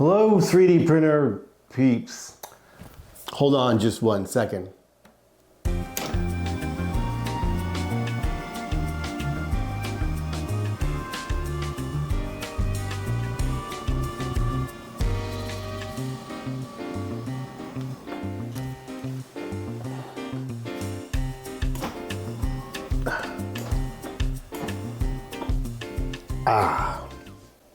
Hello, 3D printer peeps. Hold on just 1 second.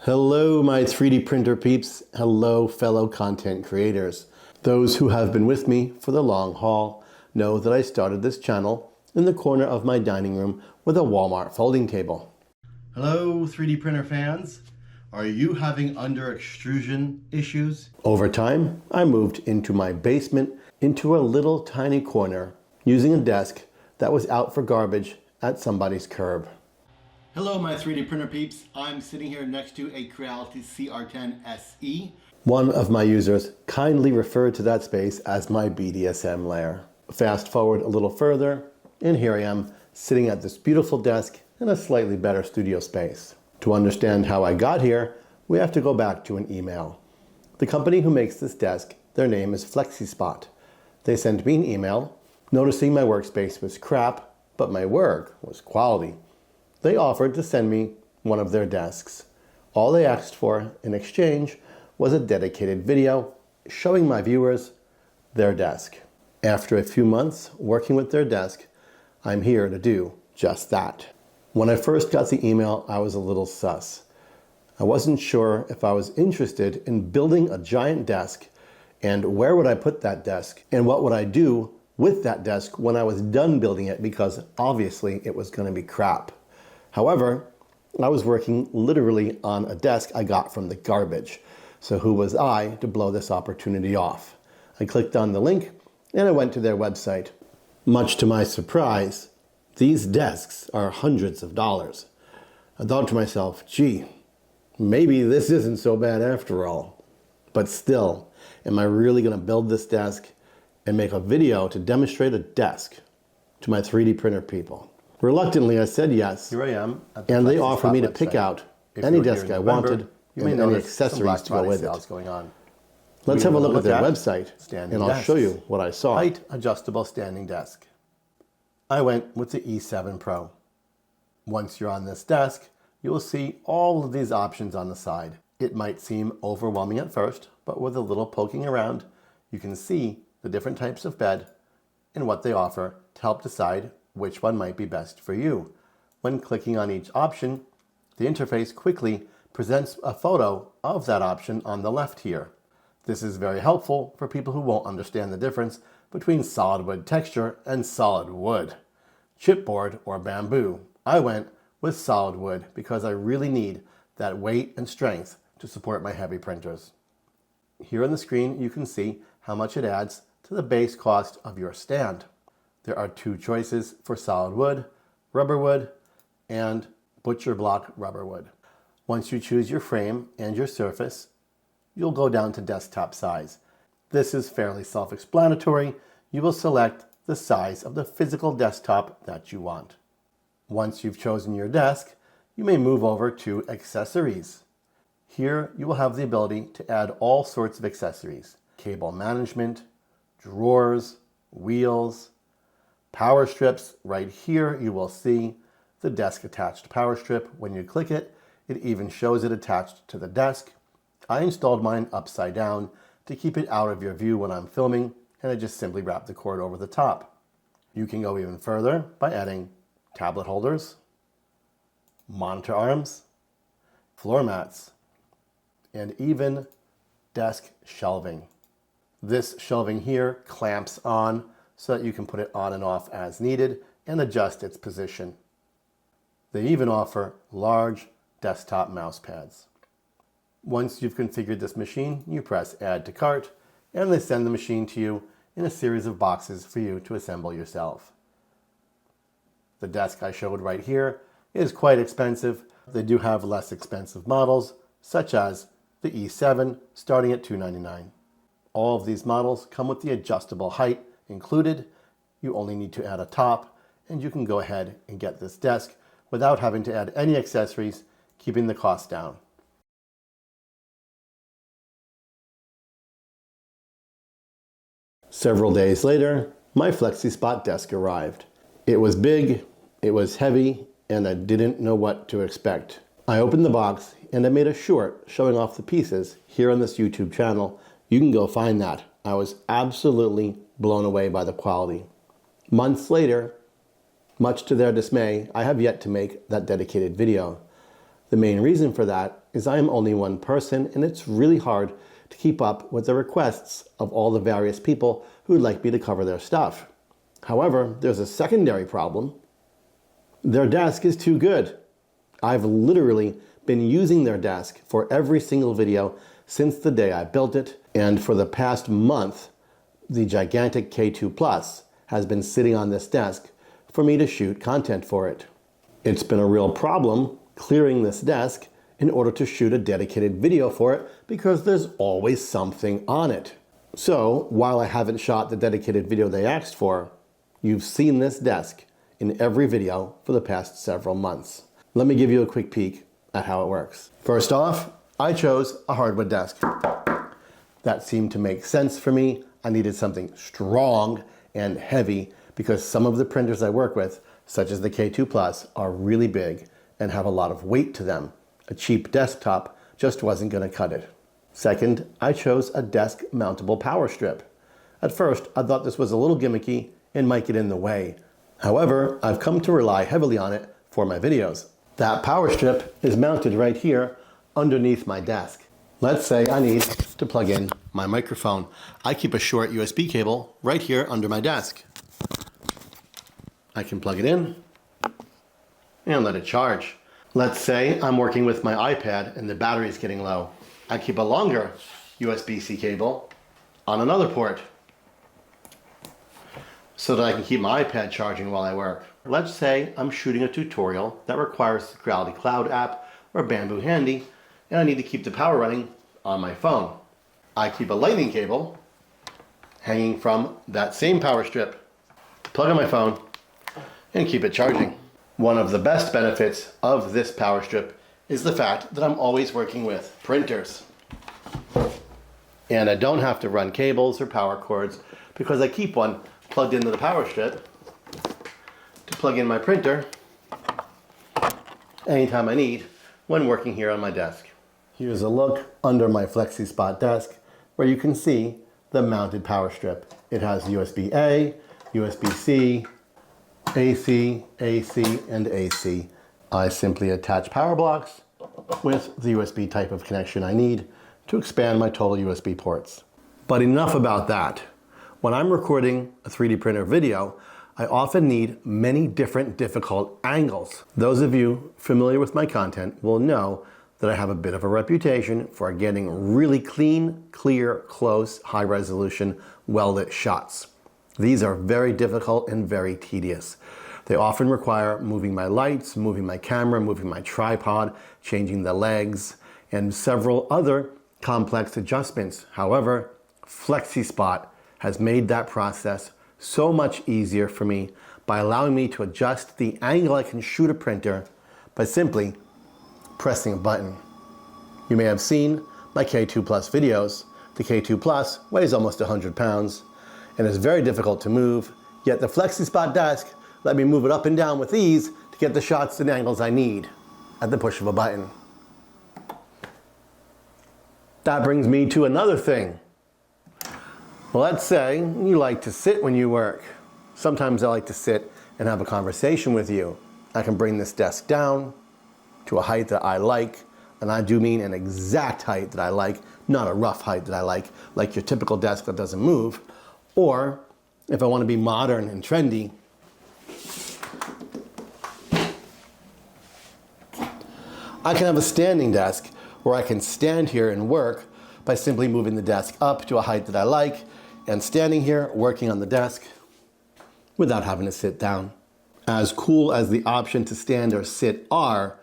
Hello, my 3D printer peeps. Hello, fellow content creators. Those who have been with me for the long haul know that I started this channel in the corner of my dining room with a Walmart folding table. Hello, 3D printer fans. Are you having under extrusion issues? Over time, I moved into my basement into a little tiny corner using a desk that was out for garbage at somebody's curb. Hello, my 3D printer peeps. I'm sitting here next to a Creality CR10 SE. One of my users kindly referred to that space as my BDSM lair. Fast forward a little further, and here I am sitting at this beautiful desk in a slightly better studio space. To understand how I got here, we have to go back to an email. The company who makes this desk, their name is FlexiSpot. They sent me an email noticing my workspace was crap, but my work was quality. They offered to send me one of their desks. All they asked for in exchange was a dedicated video showing my viewers their desk. After a few months working with their desk, I'm here to do just that. When I first got the email, I was a little sus. I wasn't sure if I was interested in building a giant desk, and where would I put that desk, and what would I do with that desk when I was done building it, because obviously it was going to be crap. However, I was working literally on a desk I got from the garbage. So who was I to blow this opportunity off? I clicked on the link and I went to their website. Much to my surprise, these desks are hundreds of dollars. I thought to myself, gee, maybe this isn't so bad after all. But still, am I really going to build this desk and make a video to demonstrate a desk to my 3D printer people? Reluctantly, I said yes. Here I am, and they offered me to pick out any desk I wanted and any accessories to go with it. Let's have a look at their website, and I'll show you what I saw. Height adjustable standing desk. I went with the E7 Pro. Once you're on this desk, you will see all of these options on the side. It might seem overwhelming at first, but with a little poking around, you can see the different types of bed and what they offer to help decide which one might be best for you. When clicking on each option, the interface quickly presents a photo of that option on the left here. This is very helpful for people who won't understand the difference between solid wood texture and solid wood. Chipboard or bamboo. I went with solid wood because I really need that weight and strength to support my heavy printers. Here on the screen you can see how much it adds to the base cost of your stand. There are two choices for solid wood, rubber wood, and butcher block rubber wood. Once you choose your frame and your surface, you'll go down to desktop size. This is fairly self-explanatory. You will select the size of the physical desktop that you want. Once you've chosen your desk, you may move over to accessories. Here you will have the ability to add all sorts of accessories: cable management, drawers, wheels, power strips. Right here you will see the desk attached power strip. When you click it, it even shows it attached to the desk. I installed mine upside down to keep it out of your view when I'm filming, and I just simply wrap the cord over the top. You can go even further by adding tablet holders, monitor arms, floor mats, and even desk shelving. This shelving here clamps on so that you can put it on and off as needed and adjust its position. They even offer large desktop mouse pads. Once you've configured this machine, you press Add to Cart, and they send the machine to you in a series of boxes for you to assemble yourself. The desk I showed right here is quite expensive. They do have less expensive models, such as the E7, starting at $299. All of these models come with the adjustable height included. You only need to add a top, and you can go ahead and get this desk without having to add any accessories, keeping the cost down. Several days later, my FlexiSpot desk arrived. It was big, it was heavy, and I didn't know what to expect. I opened the box and I made a short showing off the pieces here on this YouTube channel. You can go find that. I was absolutely blown away by the quality. Months later, much to their dismay, I have yet to make that dedicated video. The main reason for that is I am only one person, and it's really hard to keep up with the requests of all the various people who would like me to cover their stuff. However, there's a secondary problem. Their desk is too good. I've literally been using their desk for every single video since the day I built it, and for the past month, the gigantic K2 Plus has been sitting on this desk for me to shoot content for it. It's been a real problem clearing this desk in order to shoot a dedicated video for it because there's always something on it. So while I haven't shot the dedicated video they asked for, you've seen this desk in every video for the past several months. Let me give you a quick peek at how it works. First off, I chose a hardwood desk. That seemed to make sense for me. I needed something strong and heavy because some of the printers I work with, such as the K2 Plus, are really big and have a lot of weight to them. A cheap desktop just wasn't going to cut it. Second, I chose a desk mountable power strip. At first, I thought this was a little gimmicky and might get in the way. However, I've come to rely heavily on it for my videos. That power strip is mounted right here underneath my desk. Let's say I need to plug in my microphone. I keep a short USB cable right here under my desk. I can plug it in and let it charge. Let's say I'm working with my iPad and the battery is getting low. I keep a longer USB-C cable on another port so that I can keep my iPad charging while I work. Let's say I'm shooting a tutorial that requires the Gravity Cloud app or Bamboo Handy, and I need to keep the power running on my phone. I keep a lightning cable hanging from that same power strip to plug in my phone and keep it charging. One of the best benefits of this power strip is the fact that I'm always working with printers. And I don't have to run cables or power cords because I keep one plugged into the power strip to plug in my printer anytime I need when working here on my desk. Here's a look under my FlexiSpot desk where you can see the mounted power strip. It has USB-A, USB-C, AC, AC, and AC. I simply attach power blocks with the USB type of connection I need to expand my total USB ports. But enough about that. When I'm recording a 3D printer video, I often need many different difficult angles. Those of you familiar with my content will know that I have a bit of a reputation for getting really clean, clear, close, high resolution, well-lit shots. These are very difficult and very tedious. They often require moving my lights, moving my camera, moving my tripod, changing the legs, and several other complex adjustments. However, FlexiSpot has made that process so much easier for me by allowing me to adjust the angle I can shoot a printer by simply pressing a button. You may have seen my K2 Plus videos. The K2 Plus weighs almost 100 pounds and is very difficult to move, yet the FlexiSpot desk let me move it up and down with ease to get the shots and angles I need at the push of a button. That brings me to another thing. Well, let's say you like to sit when you work. Sometimes I like to sit and have a conversation with you. I can bring this desk down to a height that I like, and I do mean an exact height that I like, not a rough height that I like your typical desk that doesn't move. Or if I want to be modern and trendy, I can have a standing desk where I can stand here and work by simply moving the desk up to a height that I like and standing here working on the desk without having to sit down. As cool as the option to stand or sit are,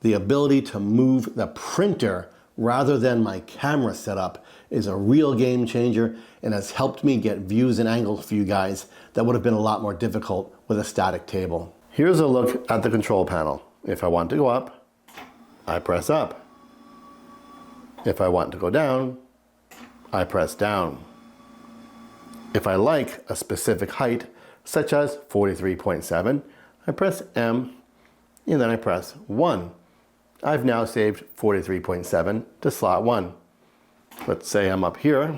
the ability to move the printer rather than my camera setup is a real game changer and has helped me get views and angles for you guys that would have been a lot more difficult with a static table. Here's a look at the control panel. If I want to go up, I press up. If I want to go down, I press down. If I like a specific height, such as 43.7, I press M and then I press 1. I've now saved 43.7 to slot 1. Let's say I'm up here.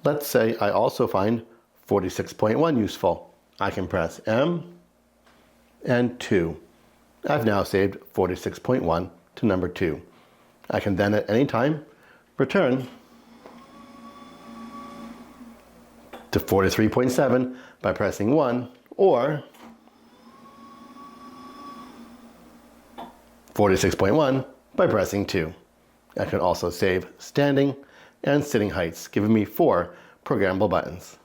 Let's say I also find 46.1 useful. I can press M and 2. I've now saved 46.1 to number 2. I can then at any time return to 43.7 by pressing 1 or 46.1 by pressing 2. I can also save standing and sitting heights, giving me 4 programmable buttons.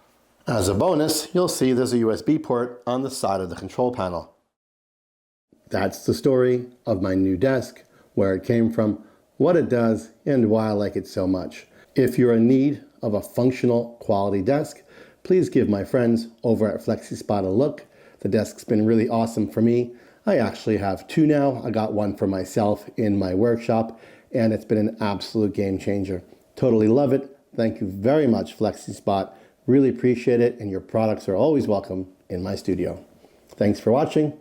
As a bonus, you'll see there's a USB port on the side of the control panel. That's the story of my new desk, where it came from, what it does, and why I like it so much. If you're in need of a functional quality desk, please give my friends over at FlexiSpot a look. The desk's been really awesome for me. I actually have 2 now. I got one for myself in my workshop, and it's been an absolute game changer. Totally love it. Thank you very much, FlexiSpot. Really appreciate it, and your products are always welcome in my studio. Thanks for watching.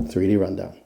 3D Rundown.